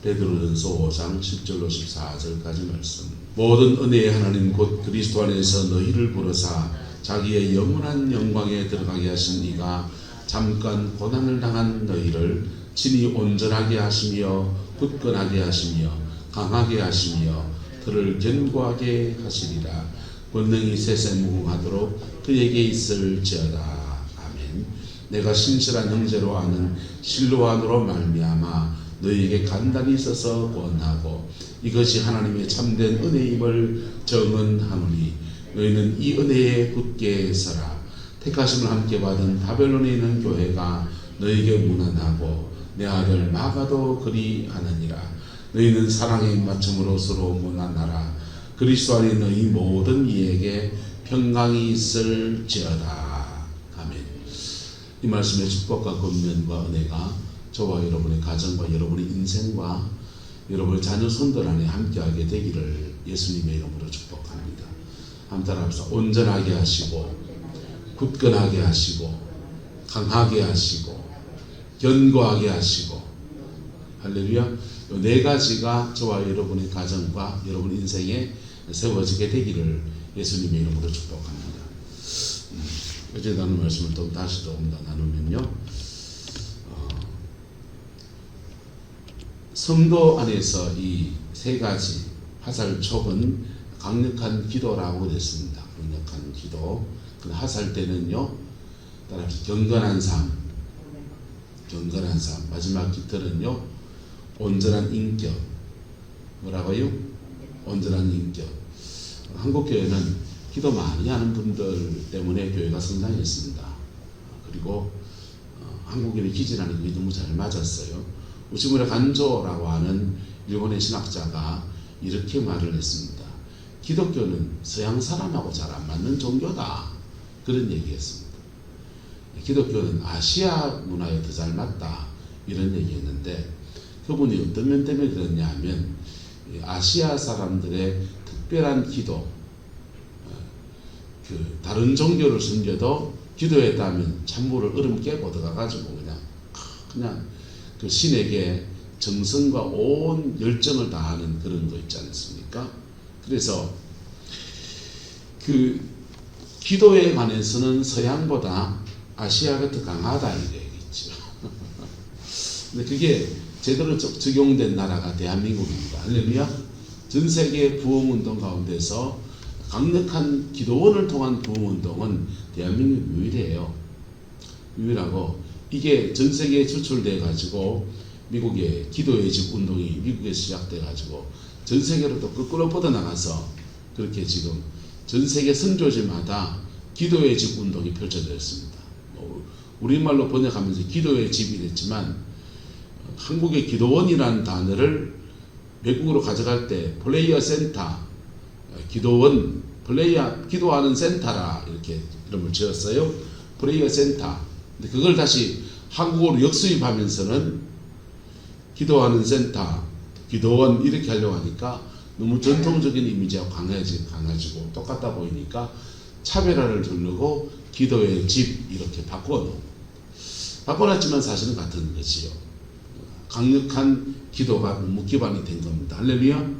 베드로전서 5장 10절로 14절까지 말씀. 모든 은혜의 하나님 곧 그리스도 안에서 너희를 부르사 자기의 영원한 영광에 들어가게 하신 이가 잠깐 고난을 당한 너희를 친히 온전하게 하시며 굳건하게 하시며 강하게 하시며 그를 견고하게 하시리라. 권능이 세세무궁하도록 그에게 있을지어다. 아멘. 내가 신실한 형제로 아는 실로안으로 말미암아 너희에게 간단히 써서 권하고 이것이 하나님의 참된 은혜임을 정언하노니 너희는 이 은혜에 굳게 서라. 택하심을 함께 받은 바벨론에 있는 교회가 너희에게 문안하고 내 아들 마가도 그리하느니라. 너희는 사랑의 입맞춤으로 서로 문안하라. 그리스도 안에 너희 모든 이에게 평강이 있을지어다. 아멘. 이 말씀의 축복과 권면과 은혜가 저와 여러분의 가정과 여러분의 인생과 여러분의 자녀 손들 안에 함께하게 되기를 예수님의 이름으로 축복합니다. 한번 따라합시다. 온전하게 하시고 굳건하게 하시고 강하게 하시고 견고하게 하시고. 할렐루야. 이 네 가지가 저와 여러분의 가정과 여러분 인생에 세워지게 되기를 예수님의 이름으로 축복합니다. 어제 나눈 말씀을 또 다시 조금 더 나누면요, 성도 안에서 이 세 가지 화살촉은 강력한 기도라고 됐습니다. 강력한 기도. 그 화살 때는요, 따라서 경건한 삶, 경건한 삶. 마지막 깃털은요, 온전한 인격. 뭐라고요? 온전한 인격. 한국교회는 기도 많이 하는 분들 때문에 교회가 성장했습니다. 그리고 한국인의 기질하는 게 너무 잘 맞았어요. 우치무라 간조라고 하는 일본의 신학자가 이렇게 말을 했습니다. 기독교는 서양 사람하고 잘 안 맞는 종교다. 그런 얘기했습니다. 기독교는 아시아 문화에 더 잘 맞다. 이런 얘기했는데 그분이 어떤 면 때문에 그랬냐 하면 아시아 사람들의 특별한 기도, 다른 종교를 섬겨도 기도했다면 찬물을 얼음 깨고 들어가가지고 그냥 그 신에게 정성과 온 열정을 다하는 그런 거 있지 않습니까? 그래서 그 기도에 관해서는 서양보다 아시아가 더 강하다 이렇게 얘기했죠. 근데 그게 제대로 적용된 나라가 대한민국입니다. 할렐루야. 전 세계 부흥운동 가운데서 강력한 기도원을 통한 부흥운동은 대한민국 유일해요. 유일하고 이게 전 세계에 추출돼 가지고 미국의 기도의 집 운동이 미국에서 시작돼 가지고 전 세계로 또 거꾸로 뻗어나가서 그렇게 지금 전 세계 선교지마다 기도의 집 운동이 펼쳐져 있습니다. 우리말로 번역하면서 기도의 집이 됐지만 한국의 기도원이라는 단어를 외국으로 가져갈 때 플레이어 센터, 기도원, 기도하는 센터라 이렇게 이름을 지었어요. 플레이어 센터. 근데 그걸 다시 한국어로 역수입하면서는 기도하는 센터, 기도원 이렇게 하려고 하니까 너무 전통적인 이미지하고 강해지고 똑같다 보이니까 차별화를 두르고 기도의 집 이렇게 바꿔놨지만 사실은 같은 것이요. 강력한 기도가 너무 기반이 된 겁니다. 할렐루야.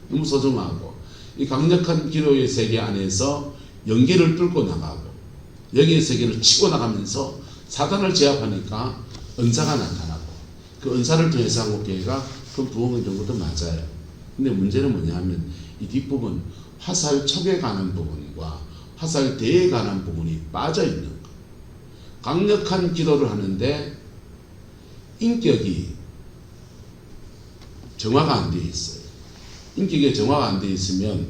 너무 소중하고 이 강력한 기도의 세계 안에서 연계를 뚫고 나가고 영의 세계를 치고 나가면서 사단을 제압하니까 은사가 나타나고 그 은사를 통해서 한국교회가 큰 부흥의 정도도 맞아요. 근데 문제는 뭐냐 하면 이 뒷부분 화살촉에 관한 부분과 화살대에 관한 부분이 빠져있는 거. 강력한 기도를 하는데 인격이 정화가 안 되어 있어요. 인격이 정화가 안 되어 있으면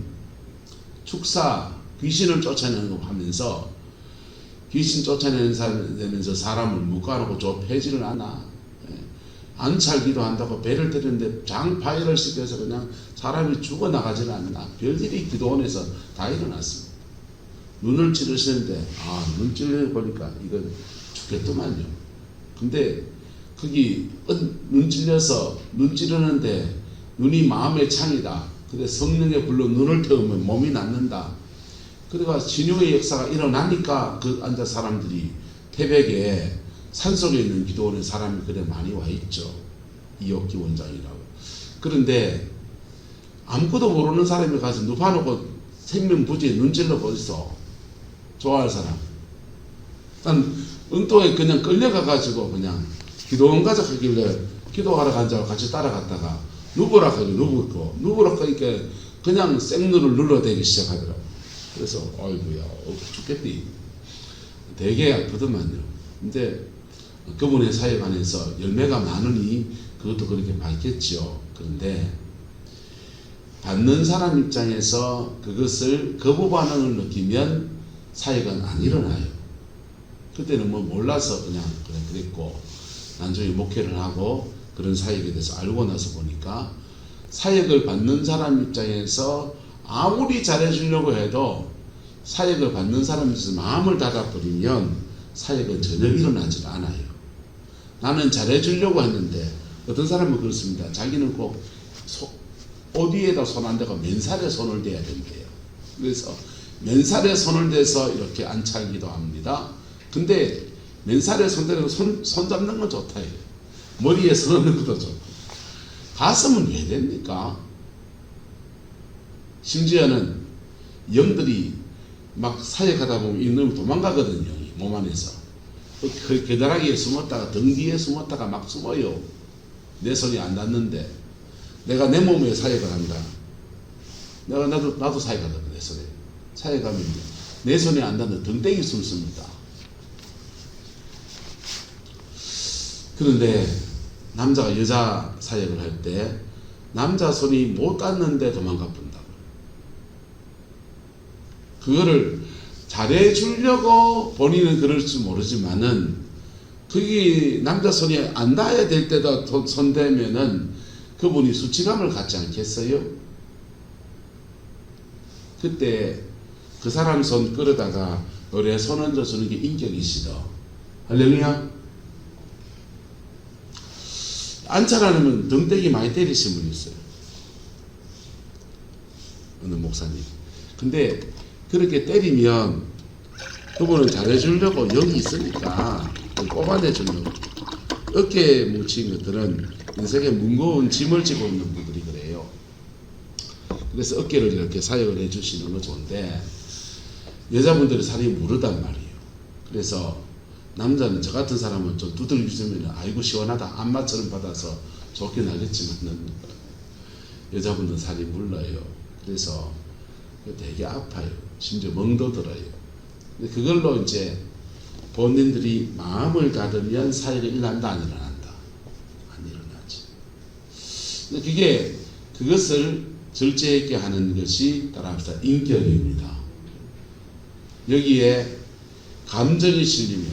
축사, 귀신을 쫓아내는 거 하면서 귀신 쫓아내면서 사람을 묶어놓고 좁혀지는 않아. 안찰기도 한다고 배를 때리는데 장파열을 시켜서 그냥 사람이 죽어나가지는 않나. 별일이 기도원에서 다 일어났습니다. 눈을 찌르시는데 눈 찔러보니까 이거 죽겠더만요. 근데 거기 눈 찌르는데 눈이 마음의 창이다. 근데 성령의 불로 눈을 태우면 몸이 낫는다. 그러니까 신유의 역사가 일어나니까 그 앉아 사람들이 태백에 산속에 있는 기도원에 사람이 그래 많이 와 있죠. 이옥기 원장이라고. 그런데 아무것도 모르는 사람이 가서 누 봐놓고 생명부지에 눈질러 보이소. 좋아할 사람. 난 엉뚱하게 그냥 끌려가가지고 그냥 기도원 가자 하길래 기도하러 간 자와 같이 따라갔다가 누구라 하길래 누구라 하니까 그냥 생눈을 눌러대기 시작하더라고. 그래서 아이고야 죽겠니. 되게 아프더만요. 근데 그분의 사역 안에서 열매가 많으니 그것도 그렇게 밝겠죠. 그런데 받는 사람 입장에서 그것을 거부 반응을 느끼면 사역은 안 일어나요. 그때는 뭐 몰라서 그냥 그랬고 나중에 목회를 하고 그런 사역에 대해서 알고 나서 보니까 사역을 받는 사람 입장에서 아무리 잘해주려고 해도 사역을 받는 사람에서 마음을 닫아버리면 사역은 전혀 일어나질 않아요. 나는 잘해주려고 했는데 어떤 사람은 그렇습니다. 자기는 꼭 어디에다 손 안 대고 맨살에 손을 대야 된대요. 그래서 맨살에 손을 대서 이렇게 안찰기도 합니다. 근데 맨살에 손 대고 손 잡는 건 좋다. 머리에 손 넣는 것도 좋고. 가슴은 왜 됩니까? 심지어는 영들이 막 사역하다 보면 이놈이 도망가거든요. 몸 안에서. 그 계다라기에 숨었다가 등 뒤에 숨었다가 막 숨어요. 내 손이 안 닿는데 내가 내 몸에 사역을 한다. 나도 사역하거든. 내 손에 사역하면 내 손이 안 닿는 등땡이 숨습니다. 그런데 남자가 여자 사역을 할 때 남자 손이 못 닿는데 도망가 본다고. 그거를 잘해주려고 본인은 그럴 줄 모르지만은 그게 남자 손이 안 닿아야 될 때도 손 대면은 그분이 수치감을 갖지 않겠어요? 그때 그 사람 손 끌어다가 의뢰 손 얹어주는 게 인격이시다. 할렐루야. 안찰 안 하면 등대기 많이 때리신 분 있어요. 어느 목사님. 근데 그렇게 때리면 그분은 잘해주려고 영이 있으니까 뽑아내주려고. 어깨에 뭉친 것들은 인생에 무거운 짐을 지고 있는 분들이 그래요. 그래서 어깨를 이렇게 사역을 해주시는 건 좋은데 여자분들이 살이 무르단 말이에요. 그래서 남자는 저 같은 사람은 좀 두들겨주면 아이고 시원하다 안마처럼 받아서 좋긴 하겠지만 여자분들은 살이 물러요. 그래서 되게 아파요. 심지어 멍도 들어요. 근데 그걸로 이제 본인들이 마음을 닫으면 사역이 일어난다 안 일어난다? 안 일어나지. 근데 그것을 절제 있게 하는 것이 따라합시다. 인격입니다. 여기에 감정이 실리면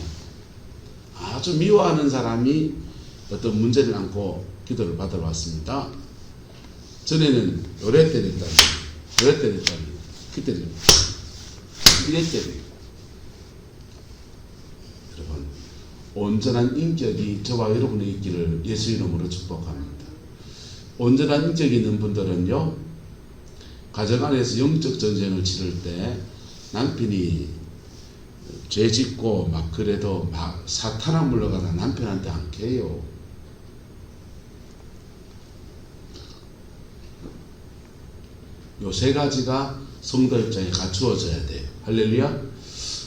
아주 미워하는 사람이 어떤 문제를 안고 기도를 받으러 왔습니다. 전에는 요래 때렸다니 그때는 이래 때려요. 여러분 온전한 인격이 저와 여러분의 있기를 예수 이름으로 축복합니다. 온전한 인격이 있는 분들은요 가정 안에서 영적 전쟁을 치를 때 남편이 죄 짓고 막 그래도 막 사탄아 물러가다 남편한테 안 깨요. 요 세 가지가 성도 입장에 갖추어져야 돼요. 할렐루야.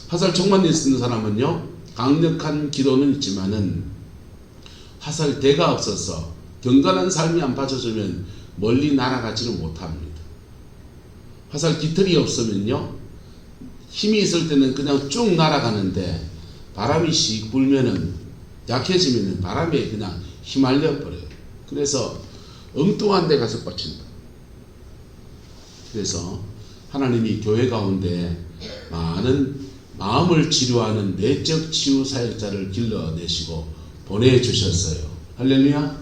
화살 총만 있는 사람은요 강력한 기도는 있지만은 화살대가 없어서 경건한 삶이 안 받쳐주면 멀리 날아가지는 못합니다. 화살 깃털이 없으면요 힘이 있을 때는 그냥 쭉 날아가는데 바람이 씩 불면은 약해지면은 바람에 그냥 휘말려 버려요. 그래서 엉뚱한 데 가서 꽂힌다. 그래서 하나님이 교회 가운데 많은 마음을 치료하는 내적 치유 사역자를 길러내시고 보내주셨어요. 할렐루야.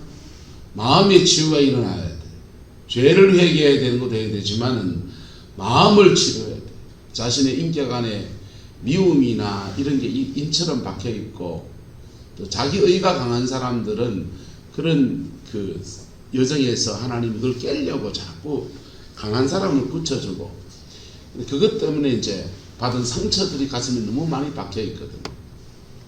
마음의 치유가 일어나야 돼. 죄를 회개해야 되는 것도 해야 되지만은 마음을 치료해야 돼. 자신의 인격 안에 미움이나 이런 게 인처럼 박혀 있고 또 자기 의가 강한 사람들은 그런 그 여정에서 하나님이 그걸 깨려고 자꾸 강한 사람을 붙여주고 그것 때문에 이제 받은 상처들이 가슴에 너무 많이 박혀 있거든요.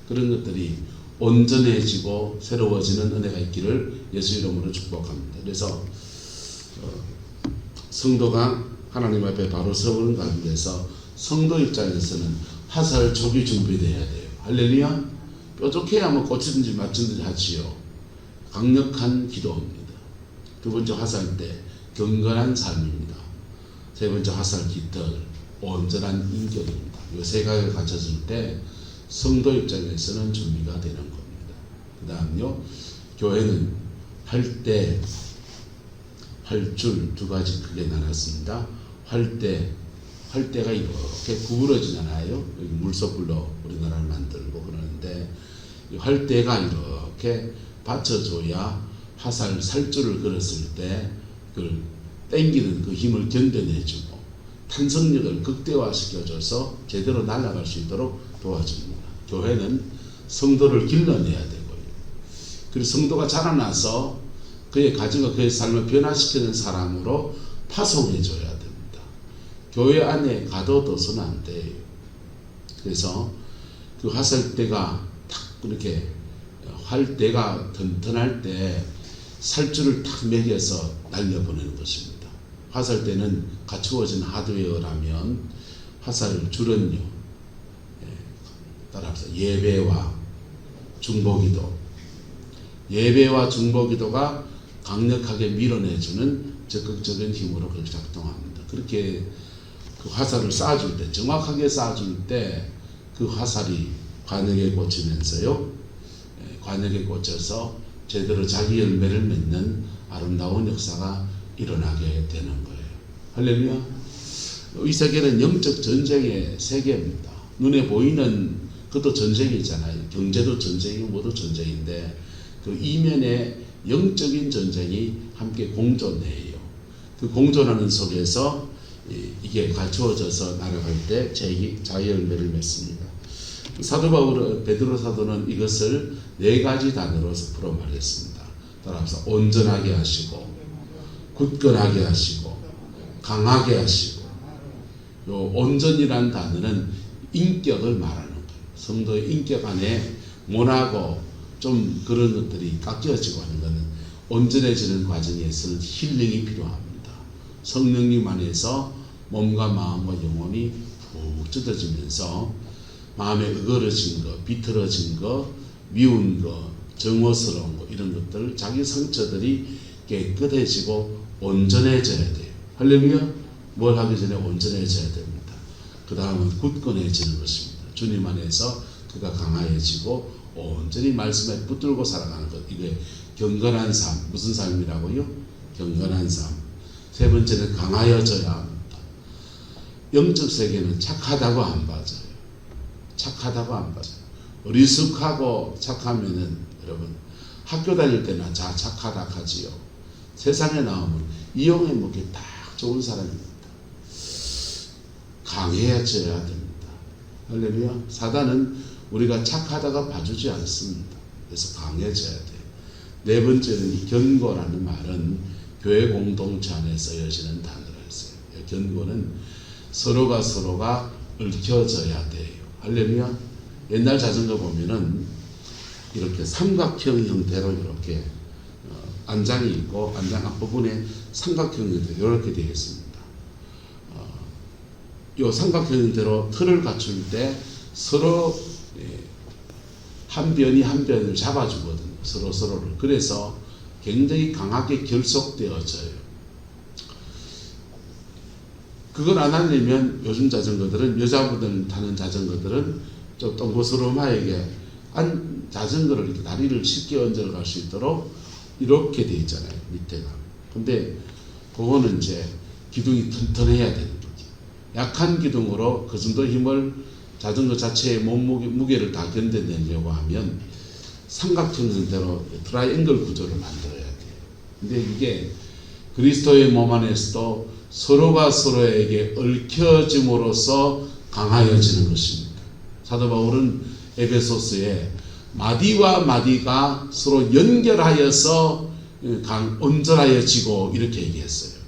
그런 것들이 온전해지고 새로워지는 은혜가 있기를 예수 이름으로 축복합니다. 그래서 성도가 하나님 앞에 바로 서는 가운데서 성도 입장에서는 화살 족이 준비되어야 돼요. 할렐루야. 뾰족해야 뭐 꽂히든지 맞든지 하지요. 강력한 기도입니다. 두 번째 화살대 경건한 삶입니다. 세 번째 화살 깃털 온전한 인격입니다. 이 세 가지가 갖춰질 때 성도 입장에서는 준비가 되는 겁니다. 그 다음요, 교회는 활줄 두 가지 크게 나눴습니다. 활대가 이렇게 구부러지잖아요. 여기 물소불로 우리나라를 만들고 그러는데 이 활대가 이렇게 받쳐줘야 화살 살줄을 걸었을 때 그걸 당기는 그 힘을 견뎌내주고 탄성력을 극대화시켜줘서 제대로 날아갈 수 있도록 도와줍니다. 교회는 성도를 길러내야 되고요. 그리고 성도가 자라나서 그의 가정과 그의 삶을 변화시키는 사람으로 파송해줘야 됩니다. 교회 안에 가둬둬서는 안 돼요. 그래서 그 화살대가 탁 이렇게 활대가 튼튼할 때 살줄을 탁 매겨서 날려보내는 것입니다. 화살대는 갖추어진 하드웨어라면 화살줄은요, 따라합시다. 예배와 중보기도. 예배와 중보기도가 강력하게 밀어내주는 적극적인 힘으로 그렇게 작동합니다. 그렇게 그 화살을 쏴줄 때, 정확하게 쏴줄 때 그 화살이 관역에 꽂히면서요, 관역에 꽂혀서 제대로 자기 열매를 맺는 아름다운 역사가 일어나게 되는 거예요. 할렐루야. 이 세계는 영적 전쟁의 세계입니다. 눈에 보이는 그것도 전쟁이잖아요. 경제도 전쟁이고 모두 전쟁인데 그 이면에 영적인 전쟁이 함께 공존해요. 그 공존하는 속에서 이게 갖추어져서 날아갈 때 자기 열매를 맺습니다. 사도 바울, 베드로 사도는 이것을 네 가지 단어로 풀어 말했습니다. 따라서 온전하게 하시고, 굳건하게 하시고, 강하게 하시고. 요 온전이란 단어는 인격을 말하는 거예요. 성도의 인격 안에 모나고 좀 그런 것들이 깎여지고 하는 것은 온전해지는 과정에서는 힐링이 필요합니다. 성령님 안에서 몸과 마음과 영혼이 푹 뜯어지면서 마음에 으그러진 거, 비틀어진 거, 미운 거, 정오스러운 거 이런 것들 자기 상처들이 깨끗해지고 온전해져야 돼요. 할렐루야. 뭘 하기 전에 온전해져야 됩니다. 그 다음은 굳건해지는 것입니다. 주님 안에서 그가 강화해지고 온전히 말씀에 붙들고 살아가는 것. 이게 경건한 삶. 무슨 삶이라고요? 경건한 삶. 세 번째는 강하여져야 합니다. 영적 세계는 착하다고 안 봐져요. 착하다고 안 봐져요. 어리숙하고 착하면은 여러분 학교 다닐 때나 착하다 하지요. 세상에 나오면 이용해 먹기 딱 좋은 사람입니다. 강해져야 됩니다. 할렐루야. 사단은 우리가 착하다가 봐주지 않습니다. 그래서 강해져야 돼요. 네 번째는 이 견고라는 말은 교회 공동체 안에 쓰여지는 단어가 있어요. 견고는 서로가 얽혀져야 돼요. 할렐루야. 옛날 자전거 보면은 이렇게 삼각형 형태로 이렇게 안장이 있고 안장 앞부분에 삼각형 형태로 이렇게 되어 있습니다. 이 삼각형 형태로 틀을 갖출 때 서로 한 변이 한 변을 잡아주거든요. 서로를. 그래서 굉장히 강하게 결속되어져요. 그걸 안 하려면 요즘 자전거들은 여자분들 타는 자전거들은 좀 동고스름하게 자전거를 이렇게 다리를 쉽게 얹어 갈 수 있도록 이렇게 돼 있잖아요. 밑에가. 근데 그거는 이제 기둥이 튼튼해야 되는 거죠. 약한 기둥으로 그 정도 힘을 자전거 자체의 무게를 다 견뎌내려고 하면 삼각형 형태로 트라이앵글 구조를 만들어야 돼요. 근데 이게 그리스도의 몸 안에서도 서로가 서로에게 얽혀짐으로써 강하여지는 것입니다. 사도 바울은 에베소서에 마디와 마디가 서로 연결하여서 온전하여지고 이렇게 얘기했어요.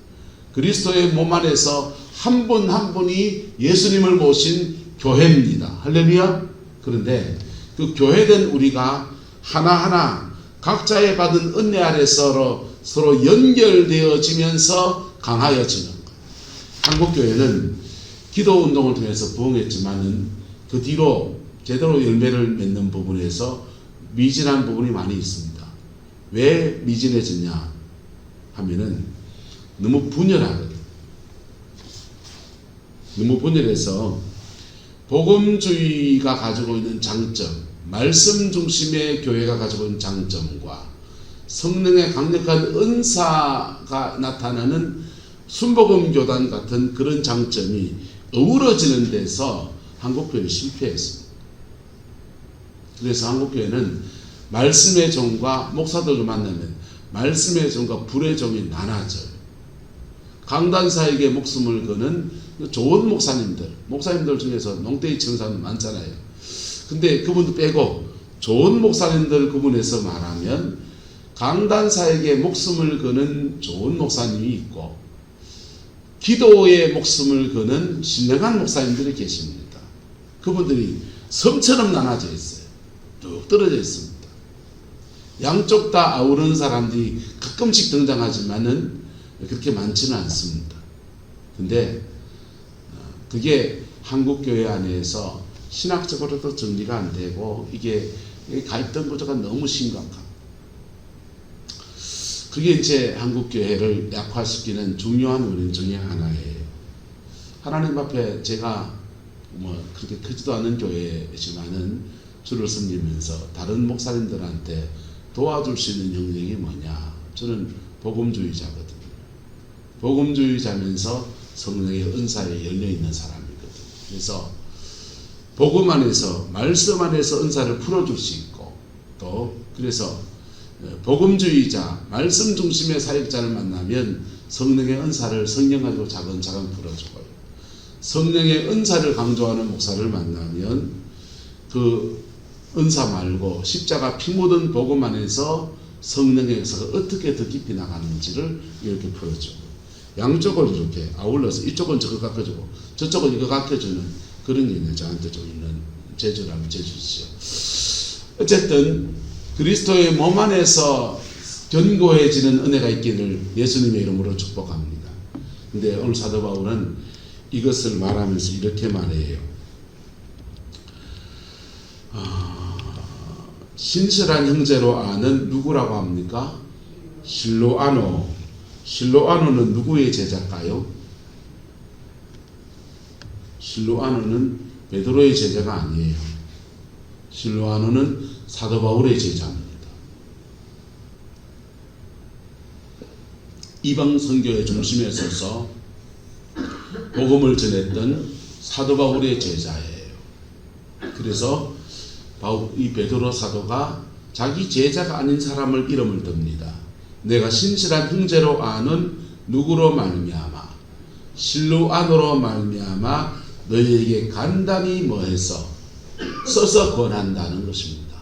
그리스도의 몸 안에서 한 분 한 분이 예수님을 모신 교회입니다. 할렐루야. 그런데 그 교회된 우리가 하나하나 각자의 받은 은혜 아래서로 서로 연결되어지면서 강하여지는 것. 한국교회는 기도운동을 통해서 부흥했지만은 그 뒤로 제대로 열매를 맺는 부분에서 미진한 부분이 많이 있습니다. 왜 미진해졌냐 하면은 너무 분열하거든. 너무 분열해서 복음주의가 가지고 있는 장점, 말씀 중심의 교회가 가지고 있는 장점과 성령의 강력한 은사가 나타나는 순복음교단 같은 그런 장점이 어우러지는 데서 한국교회는 실패했습니다. 그래서 한국교회는 말씀의 종과 목사들을 만나면 말씀의 종과 불의 종이 나눠져요. 강단사에게 목숨을 거는 좋은 목사님들 중에서 농땡이 치는 사람 많잖아요. 근데 그분도 빼고 좋은 목사님들 구분해서 말하면 강단사에게 목숨을 거는 좋은 목사님이 있고 기도에 목숨을 거는 신령한 목사님들이 계십니다. 그분들이 섬처럼 나눠져 있어요. 쭉 떨어져 있습니다. 양쪽 다 아우르는 사람들이 가끔씩 등장하지만은 그렇게 많지는 않습니다. 근데 그게 한국교회 안에서 신학적으로도 정리가 안 되고 이게 갈등 구조가 너무 심각합니다. 그게 이제 한국교회를 약화시키는 중요한 원인 중에 하나예요. 하나님 앞에 제가 그렇게 크지도 않은 교회지만은 주를 섬기면서 다른 목사님들한테 도와줄 수 있는 영역이 뭐냐? 저는 복음주의자거든요. 복음주의자면서 성령의 은사에 열려있는 사람이거든요. 그래서 복음 안에서 말씀 안에서 은사를 풀어줄 수 있고 또 그래서 복음주의자 말씀 중심의 사역자를 만나면 성령의 은사를 성령 가지고 차근차근 풀어주고요. 성령의 은사를 강조하는 목사를 만나면 그 은사 말고 십자가 피 묻은 복음 안에서 성령의 역사가 어떻게 더 깊이 나가는지를 이렇게 풀어주고 양쪽을 이렇게 아울러서 이쪽은 저거 가르쳐주고 저쪽은 이거 가르쳐주는 그런 게 있는 저한테 좀 있는 재주라면 재주시죠. 어쨌든 그리스도의 몸 안에서 견고해지는 은혜가 있기를 예수님의 이름으로 축복합니다. 근데 오늘 사도 바울은 이것을 말하면서 이렇게 말해요. 신실한 형제로 아는 누구라고 합니까? 실로아노. 실로아노는 누구의 제자일까요? 실로아노는 베드로의 제자가 아니에요. 실로아노는 사도 바울의 제자입니다. 이방 선교의 중심에 서서 복음을 전했던 사도 바울의 제자예요. 그래서 이 베드로 사도가 자기 제자가 아닌 사람을 이름을 듭니다. 내가 신실한 형제로 아는 누구로 말미암아 실로아노로 말미암아 너희에게 간단히 뭐해서 써서 권한다는 것입니다.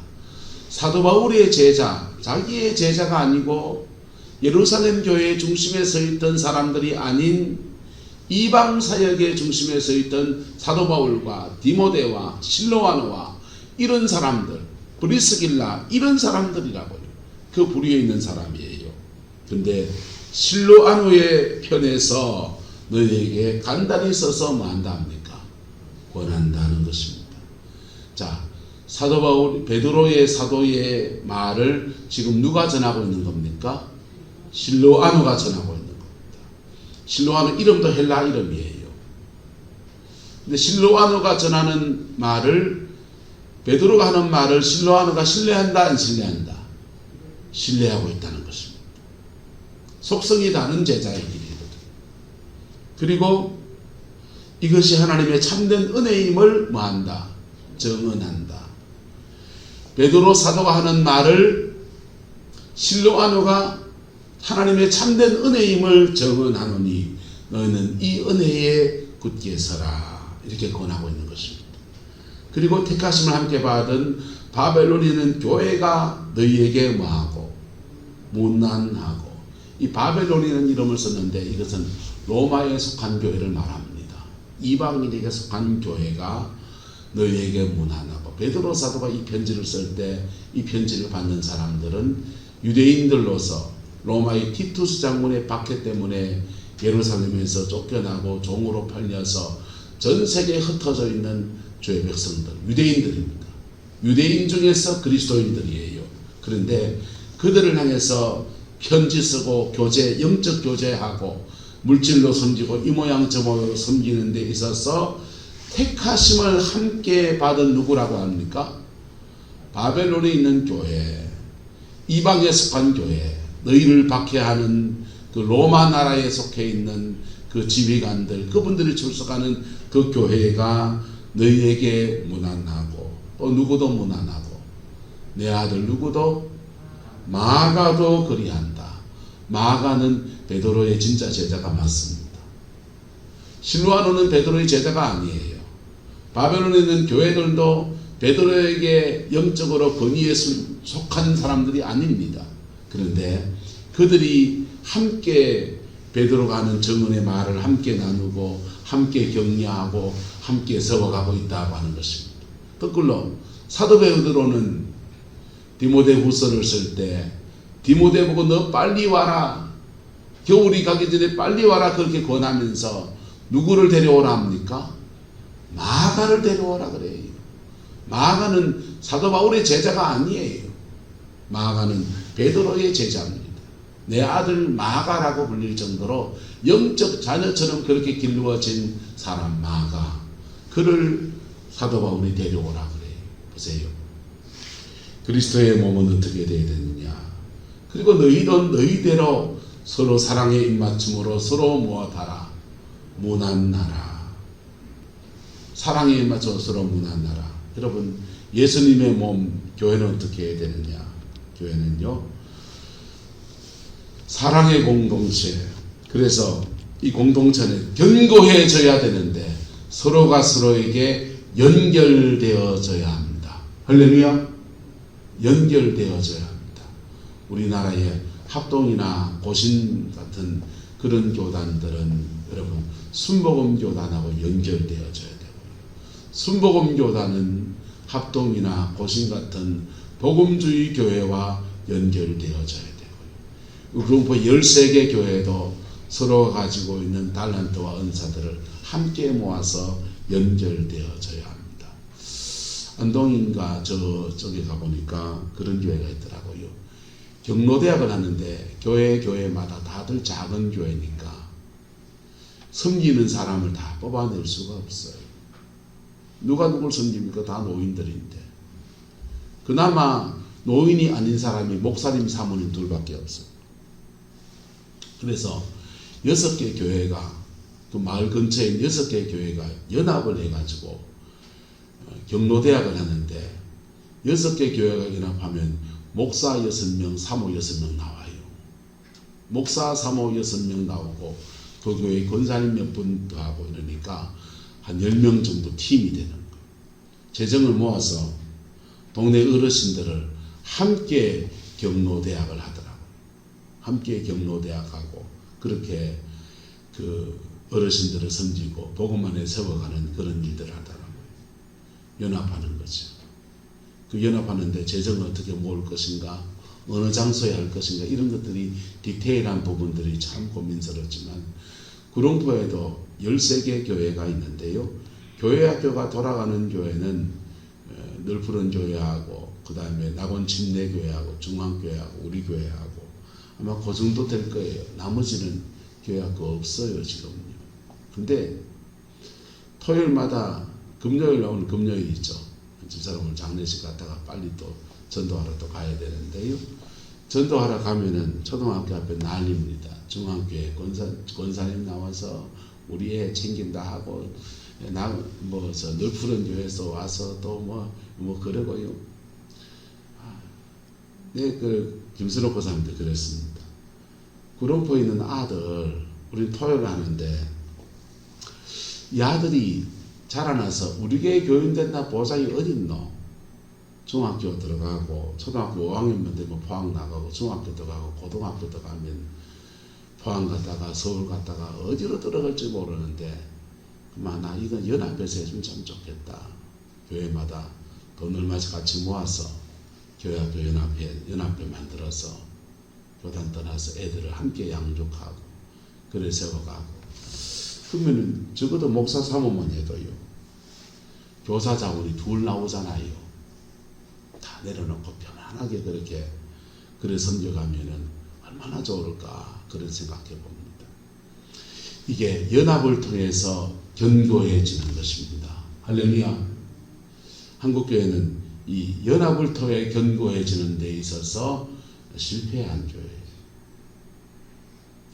사도 바울의 제자, 자기의 제자가 아니고 예루살렘 교회의 중심에 서 있던 사람들이 아닌 이방 사역의 중심에 서 있던 사도 바울과 디모데와 실로아노와 이런 사람들, 브리스길라 이런 사람들이라고요. 그 부류에 있는 사람이에요. 근데 실로아노의 편에서 너희에게 간단히 써서 뭐 한답니까? 권한다는 것입니다. 자, 사도 바울, 베드로의 사도의 말을 지금 누가 전하고 있는 겁니까? 실로아노가 전하고 있는 겁니다. 실로아노 이름도 헬라 이름이에요. 근데 실로아노가 전하는 말을 베드로가 하는 말을 실로아노가 신뢰한다 안 신뢰한다? 신뢰하고 있다는 것입니다. 속성이 다른 제자의 길이거든. 그리고 이것이 하나님의 참된 은혜임을 뭐한다? 정언한다. 베드로 사도가 하는 말을 실로아노가 하나님의 참된 은혜임을 정언하노니 너희는 이 은혜에 굳게 서라. 이렇게 권하고 있는 것입니다. 그리고 택하심을 함께 받은 바벨론이는 교회가 너희에게 뭐하고 문난하고 이 바벨론이라는 이름을 썼는데 이것은 로마에 속한 교회를 말합니다. 이방인에게 속한 교회가 너희에게 문안하고 베드로 사도가 이 편지를 쓸 때 이 편지를 받는 사람들은 유대인들로서 로마의 티투스 장군의 박해 때문에 예루살렘에서 쫓겨나고 종으로 팔려서 전 세계에 흩어져 있는 주의 백성들, 유대인들입니다. 유대인 중에서 그리스도인들이에요. 그런데 그들을 향해서 편지 쓰고 교제, 영적 교제하고 물질로 섬기고 이 모양 저 모양으로 섬기는 데 있어서 택하심을 함께 받은 누구라고 합니까? 바벨론에 있는 교회, 이방에 속한 교회, 너희를 박해하는 그 로마 나라에 속해 있는 그 지휘관들, 그분들이 출석하는 그 교회가 너희에게 무난하고 또 누구도 무난하고 내 아들 누구도 마가도 그리한다. 마가는 베드로의 진짜 제자가 맞습니다. 실로아노는 베드로의 제자가 아니에요. 바벨론에 있는 교회들도 베드로에게 영적으로 권위에 속한 사람들이 아닙니다. 그런데 그들이 함께 베드로가 하는 정언의 말을 함께 나누고 함께 격려하고 함께 세워가고 있다고 하는 것입니다. 거꾸로 사도 베드로는 디모데후서를 쓸 때 디모데 보고 너 빨리 와라, 겨울이 가기 전에 빨리 와라 그렇게 권하면서 누구를 데려오라 합니까? 마가를 데려오라 그래요. 마가는 사도 바울의 제자가 아니에요. 마가는 베드로의 제자입니다. 내 아들 마가라고 불릴 정도로 영적 자녀처럼 그렇게 길러진 사람 마가, 그를 사도 바울이 데려오라 그래요. 보세요. 그리스도의 몸은 어떻게 되어야 되느냐. 그리고 너희도 너희대로 서로 사랑의 입맞춤으로 서로 무엇하라. 무난하라. 사랑에 입맞춰 서로 무난하라. 여러분, 예수님의 몸 교회는 어떻게 해야 되느냐. 교회는요, 사랑의 공동체. 그래서 이 공동체는 견고해져야 되는데 서로가 서로에게 연결되어져야 합니다. 할렐루야. 연결되어져야 합니다. 우리나라의 합동이나 고신 같은 그런 교단들은 여러분 순복음 교단하고 연결되어져야 되고, 순복음 교단은 합동이나 고신 같은 복음주의 교회와 연결되어져야 되고요. 그럼 13개 교회도 서로 가지고 있는 달란트와 은사들을 함께 모아서 연결되어져야 합니다. 안동인가 저쪽에 가보니까 그런 교회가 있더라고요. 경로대학을 하는데 교회마다 다들 작은 교회니까 섬기는 사람을 다 뽑아낼 수가 없어요. 누가 누굴 섬깁니까? 다 노인들인데. 그나마 노인이 아닌 사람이 목사님, 사모님 둘밖에 없어요. 그래서 6개 교회가, 그 마을 근처에 있는 6개 교회가 연합을 해가지고 경로대학을 하는데 6개 교회가 연합하면 목사 6명, 사모 6명 나와요. 목사, 사모 6명 나오고 그 교회 권사님 몇 분 더하고 이러니까 한 10명 정도 팀이 되는 거예요. 재정을 모아서 동네 어르신들을 함께 경로대학을 하더라고요. 함께 경로대학하고 그렇게 그 어르신들을 섬기고 복음만에 세워가는 그런 일들을 하더라고요. 연합하는 거죠. 그 연합하는데 재정을 어떻게 모을 것인가, 어느 장소에 할 것인가, 이런 것들이 디테일한 부분들이 참 고민스럽지만, 구룡포에도 13개 교회가 있는데요. 교회학교가 돌아가는 교회는 늘푸른 교회하고 그 다음에 낙원 침례교회하고 중앙교회하고 우리 교회하고 아마 그 정도 될 거예요. 나머지는 교회학교 없어요 지금요. 근데 토요일마다 금요일 나오는 금요일 있죠. 집사람 오늘 장례식 갔다가 빨리 또 전도하러 또 가야 되는데요. 전도하러 가면은 초등학교 앞에 난립니다. 중학교에 권사님 나와서 우리 애 챙긴다 하고, 저 늘푸른 교회에서 와서 또 뭐 그러고요. 네, 김순옥 고사님도 그랬습니다. 구룡포에 있는 아들, 우리 토요일 하는데 이 아들이 자라나서 우리 교회 교인 됐나 보장이 어딨노? 중학교 들어가고 초등학교 5학년만 되면 포항 나가고 중학교 들어가고 고등학교 들어가면 포항 갔다가 서울 갔다가 어디로 들어갈지 모르는데, 나 이건 연합해서 해주면 참 좋겠다. 교회마다 돈 얼마씩 같이 모아서 교회학교 연합회 만들어서 교단 떠나서 애들을 함께 양육하고 그래 세워가고, 그러면은 적어도 목사 사모만 해도요 교사 자원이 둘 나오잖아요. 다 내려놓고 편안하게 그렇게 그래 섬겨가면은 얼마나 좋을까 그런 생각해 봅니다. 이게 연합을 통해서 견고해지는 것입니다. 할렐루야. 한국교회는 이 연합을 통해 견고해지는 데 있어서 실패한 교회예요.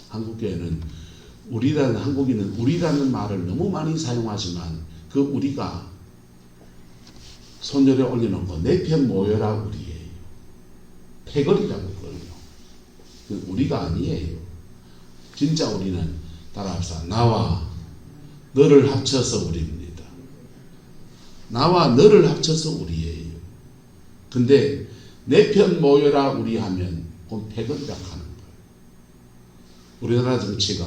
한국교회는 한국인은 우리라는 말을 너무 많이 사용하지만 그 우리가 손열에 올려놓고 내 편 모여라 우리예요. 패거리라고 그러요. 그 우리가 아니에요. 진짜 우리는 따라합시다. 나와 너를 합쳐서 우리입니다. 나와 너를 합쳐서 우리예요. 근데 내 편 모여라 우리 하면 그건 패거리라고 하는 거예요. 우리나라 정치가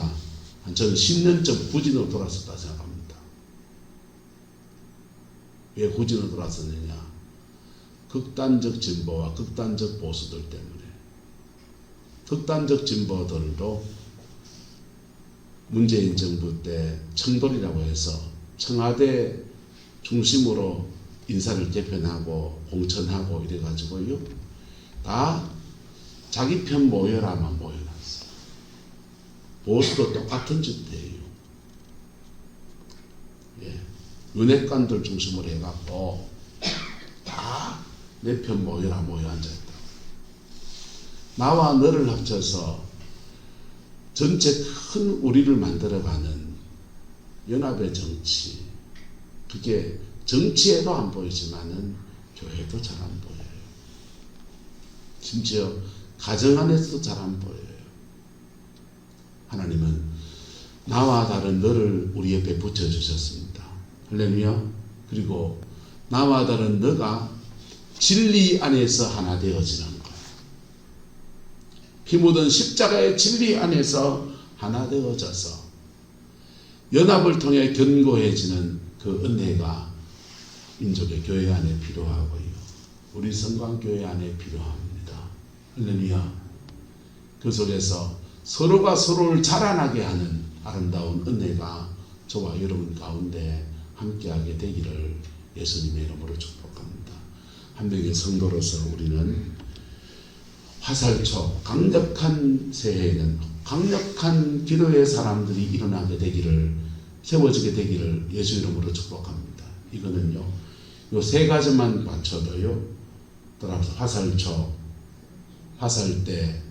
저는 10년쯤 구진으로 돌아섰다 생각합니다. 왜 구진으로 돌아섰느냐? 극단적 진보와 극단적 보수들 때문에. 극단적 진보들도 문재인 정부 때 청돌이라고 해서 청와대 중심으로 인사를 개편하고 공천하고 이래가지고요 다 자기 편 모여라만 모여놨어요. 보수도 똑같은 짓이에요. 예. 윤핵관들 중심으로 해갖고 다 내 편 모여라 모여 앉아있다. 나와 너를 합쳐서 전체 큰 우리를 만들어가는 연합의 정치, 그게 정치에도 안 보이지만은 교회도 잘 안 보여요. 심지어 가정 안에서도 잘 안 보여요. 하나님은 나와 다른 너를 우리에게 붙여 주셨습니다. 할렐루야. 그리고 나와 다른 너가 진리 안에서 하나 되어지는 거예요. 피 묻은 십자가의 진리 안에서 하나 되어져서 연합을 통해 견고해지는 그 은혜가 민족의 교회 안에 필요하고요. 우리 성광교회 안에 필요합니다. 할렐루야. 그 속에서 서로가 서로를 자라나게 하는 아름다운 은혜가 저와 여러분 가운데 함께하게 되기를 예수님의 이름으로 축복합니다. 한 명의 성도로서 우리는 화살촉 강력한 새해에는 강력한 기도의 사람들이 일어나게 되기를, 세워지게 되기를 예수 이름으로 축복합니다. 이거는요 요 세 가지만 맞춰도요 따라서 화살촉, 화살대,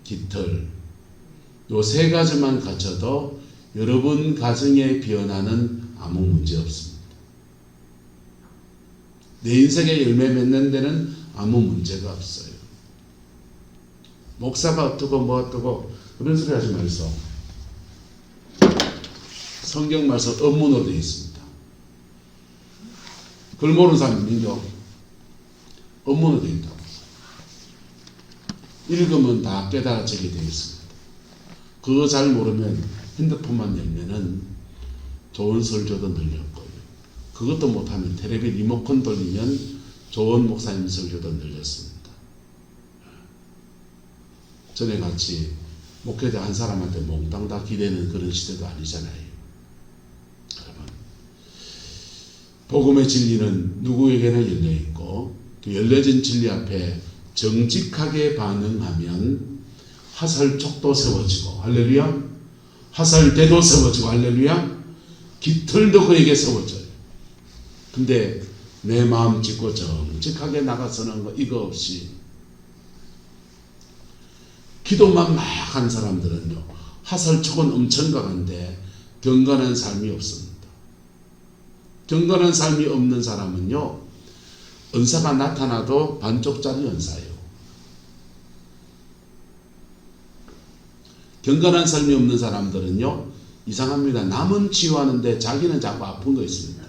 깃털 요 세 가지만 갖춰도 여러분 가정에 변화는 아무 문제 없습니다. 내 인생에 열매 맺는 데는 아무 문제가 없어요. 목사가 어떠고 뭐 어떠고 그런 소리 하지 마세요. 성경 말씀 업문으로 되어 있습니다. 그걸 모르는 사람은요 업문으로 되어 있다고. 읽으면 다 깨달아지게 되어 있습니다. 그거 잘 모르면 핸드폰만 열면은 좋은 설교도 늘렸고요. 그것도 못하면 텔레비 리모컨 돌리면 좋은 목사님 설교도 늘렸습니다. 전에 같이 목회자 한 사람한테 몽땅 다 기대는 그런 시대도 아니잖아요. 여러분, 복음의 진리는 누구에게나 열려있고 그 열려진 진리 앞에 정직하게 반응하면 화살촉도 세워지고 할렐루야, 화살대도 세워지고 할렐루야, 깃털도 그에게 세워져요. 근데 내 마음 짚고 정직하게 나가서는 거 이거 없이 기도만 막 한 사람들은요 화살촉은 엄청 강한데 경건한 삶이 없습니다. 경건한 삶이 없는 사람은요 은사가 나타나도 반쪽짜리 은사예요. 경건한 삶이 없는 사람들은요 이상합니다. 남은 치유하는데 자기는 자꾸 아픈 거 있습니다.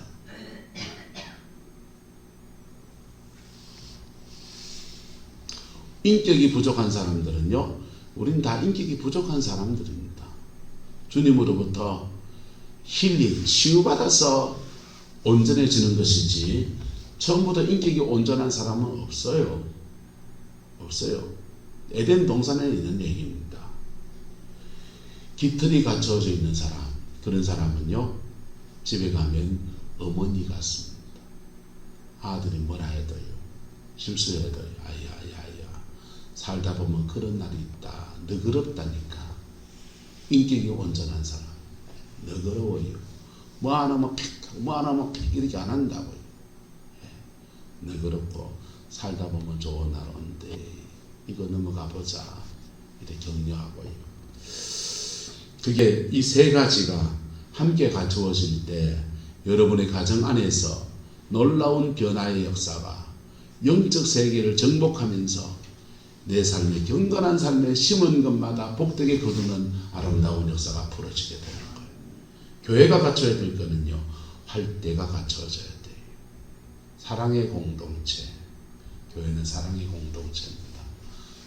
인격이 부족한 사람들은요 우린 다 인격이 부족한 사람들입니다. 주님으로부터 힐링, 치유받아서 온전해지는 것이지 처음부터 인격이 온전한 사람은 없어요. 없어요. 에덴 동산에 있는 얘기입니다. 깃털이 갖춰져 있는 사람, 그런 사람은요 집에 가면 어머니 같습니다. 아들이 뭐라 해도요, 실수해도요, 아야야야, 살다 보면 그런 날이 있다. 너그럽다니까. 인격이 온전한 사람 너그러워요. 뭐 안 하면 뭐 안 하면 이렇게 안 한다고요. 너그럽고 살다 보면 좋은 날 온대. 이거 넘어가 보자. 이렇게 격려하고요. 그게 이 세 가지가 함께 갖추어질 때 여러분의 가정 안에서 놀라운 변화의 역사가 영적 세계를 정복하면서 내 삶에 경건한 삶에 심은 것마다 복되게 거두는 아름다운 역사가 풀어지게 되는 거예요. 교회가 갖춰야 될 거는요, 활대가 갖춰져야 돼요. 사랑의 공동체. 교회는 사랑의 공동체입니다.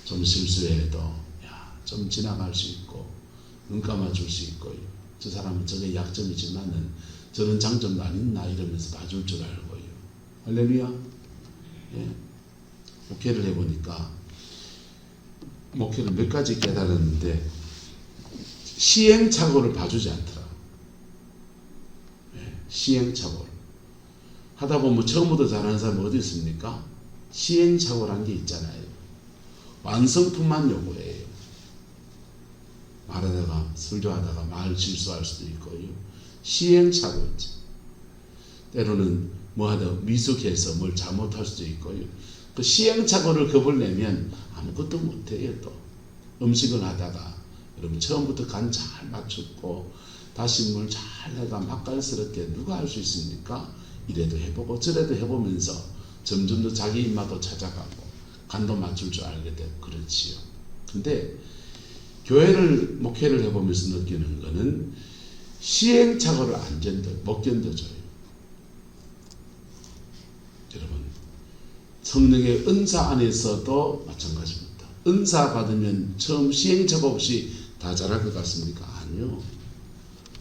좀 실수해도 좀 지나갈 수 있고 눈 감아줄 수 있고, 저 사람은 저게 약점이지만은 저는 장점도 안 있나 이러면서 봐줄 줄 알고요. 할렐루야. 예. 목회를 해보니까 목회를 몇 가지 깨달았는데 시행착오를 봐주지 않더라. 예. 시행착오를 하다 보면 처음부터 잘하는 사람이 어디 있습니까? 시행착오라는 게 있잖아요. 완성품만 요구해요. 말하다가 설교하다가 말 실수할 수도 있고요. 시행착오지. 때로는 뭐하다 미숙해서 뭘 잘못할 수도 있고요. 그 시행착오를 겁을 내면 아무것도 못해요. 또 음식을 하다가 여러분 처음부터 간 잘 맞췄고 다시 뭘 잘 해가 맛깔스럽게 누가 할 수 있습니까? 이래도 해보고 저래도 해보면서 점점 더 자기 입맛도 찾아가고 간도 맞출 줄 알게 되고 그렇지요. 근데 교회를 목회를 해보면서 느끼는 거는 시행착오를 못 견뎌줘요. 여러분 성령의 은사 안에서도 마찬가지입니다. 은사 받으면 처음 시행착오 없이 다 잘할 것 같습니까? 아니요.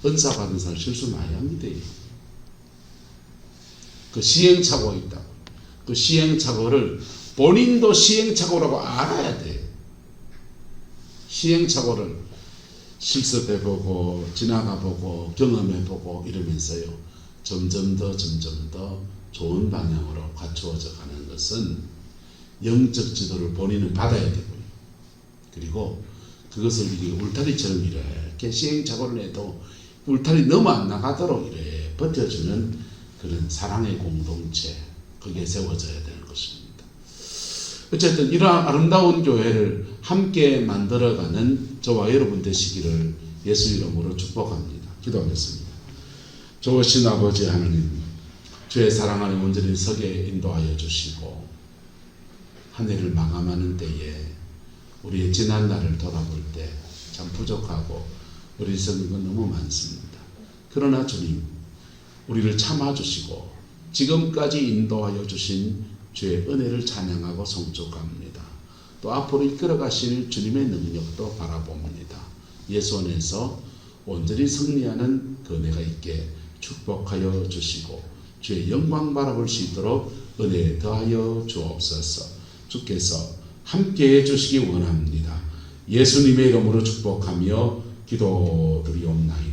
은사 받은 사람 실수 많이 합니다. 그 시행착오 있다고. 그 시행착오를 본인도 시행착오라고 알아야 돼. 시행착오를 실습해보고 지나가보고 경험해보고 이러면서요 점점 더 좋은 방향으로 갖추어져 가는 것은 영적 지도를 본인은 받아야 되고요. 그리고 그것을 이게 울타리처럼 이렇게 시행착오를 해도 울타리 넘어 안 나가도록 이렇게 버텨주는 그런 사랑의 공동체, 그게 세워져야 되는 것입니다. 어쨌든 이러한 아름다운 교회를 함께 만들어가는 저와 여러분 되시기를 예수 이름으로 축복합니다. 기도하겠습니다. 좋으신 아버지 하나님, 주의 사랑 안에 온전히 서게 인도하여 주시고 한 해를 마감하는 때에 우리의 지난 날을 돌아볼 때 참 부족하고 어리석은 건 너무 많습니다. 그러나 주님, 우리를 참아주시고 지금까지 인도하여 주신 주의 은혜를 찬양하고 송축합니다. 또 앞으로 이끌어 가실 주님의 능력도 바라봅니다. 예수 안에서 온전히 승리하는 그 은혜가 있게 축복하여 주시고 주의 영광 바라볼 수 있도록 은혜 더하여 주옵소서. 주께서 함께해 주시기 원합니다. 예수님의 이름으로 축복하며 기도드리옵나이다.